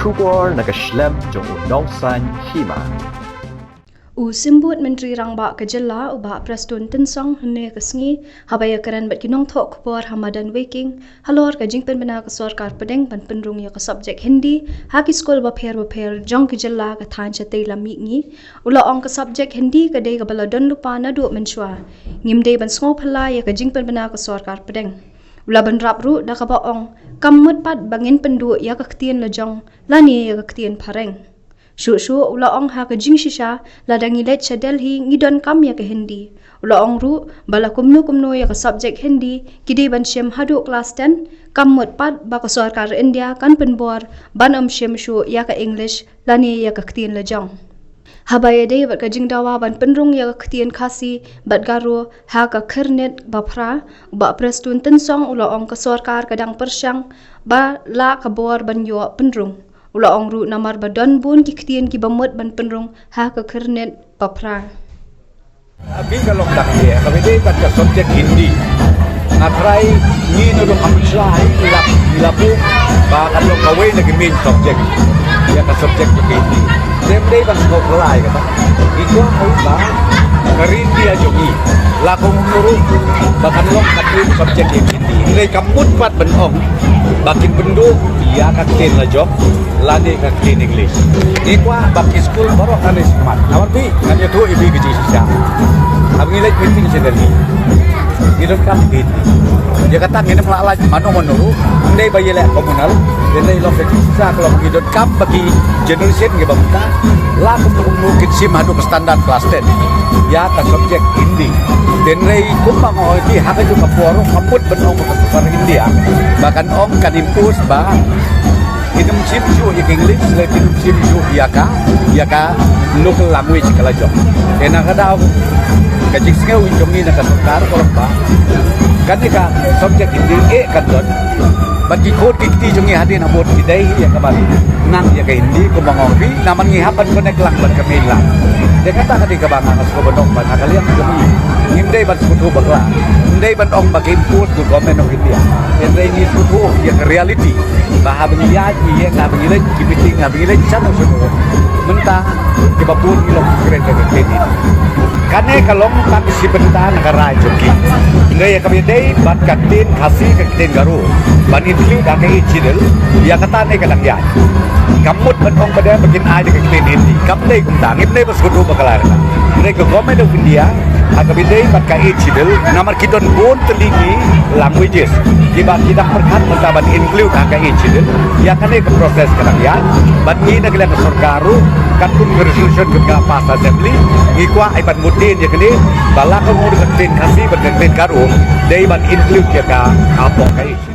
Shubor nagashlam jong unausan hima. Simbut Menteri Rangba Kejela ubah Prestun Tensong hene kesngi habaya keren bat kinong thok khupor Hamadan Waking halor ka jingpen bena ka sarkar pedeng ban penrung ya ka subjek Hindi haki skol ba pher jong Kejela ka than chate lami ngi ula ong ka subjek Hindi ka dei ka baladon lupa na do menchwa ngimde ban sngo phala ya ka jingpen bena ka sarkar pedeng ula ban rap ru da ka ba ong kammut pat bangin pendu ya ka ktien lajong lani ya ka ktien phareng Shu ula ong ha ka jing shisha ladang ilet cha Delhi ngidon kam ya ka Hindi ula ong ru bala kumnu ya ka subjek Hindi kidi ban shem hadu class 10 kammut pat ba ka sarkar India kan penbor ban shem shu ya ka English lani ya ka ktien lajong habaya dei bat ka jingdawa ban penrung ya ka ktien khasi bat garo ha ka khirnet bafra ba prestun tensong ula ong ka sarkar kadang persyang ba la ka bor ban yo penrung ula ong ru namar badan bun ki ktien ki bamut ban penrung ha ka khirnet bafra Abi kalau dak dia kami dia baca subjek Hindi ngatrai ni dulu kamslai ilapu bahkan lo kawai lagi main subjek ya ka subjek Hindi dem dei ban ko pelai kata itu apa Karindi ajogi lakong nuru bahkan lo katrin subjek Hindi ngai kamut pat benong bakin bendu ya kakin lajok lani kakin English ni kwa baki school baru kan smart awak bi nganya tu ibi ke sisa abang ilai meeting sedali idon kam bit dia kata ngene melalaj mano menuru ndai bayele komunal ndai lo ke sisa kalau idon kam bagi generation ge bangka la mungkin sim hadu ke standar kelas 10 ya ka subjek Hindi dan rei kumpang oi haka juga poro kaput benong ke India bahkan om kan impus ba idem sim su English lekin sim su ya ka local language kala jom ena kada kajik singa ujong ni nak sarkar kalau ba kan ni ka subjek Hindi kan don bagi kod kiti jongi hadi na bot idai ya kabali nang ya ka Hindi kumpang oi naman ngihapan ko neklang ban kamila dia kata kadi ka bang as ko benong ban kalian jongi ngimdai ban skutu bagla ndai ban ong bagai import to government of India ndai ni skutu ya reality bah abniya ye na bangile kipiting na bangile chano suno mentah ke bapun ilong keren ke kredit kane kalong tak si benta negara joki ndai ya kami dei bat katin khasi ke katin garu ban include da ke chidel ya kata ne kadang ya kamut ban ong pada bikin ai ke katin Hindi kamdai kumdang ndai bas skutu bagla ndai ke government of India Agabidei bat kai chidel namar kidon bon teligi languages kiba kidak perkat mentaban include kai chidel ya kane ke proses kadang ya bat ni nagla ke sarkaru katun resolution ke pas assembly ikwa iban mudin ya kene bala ko ngod ke tin khasi bat ke tin karu dei ban include ya ka apa kai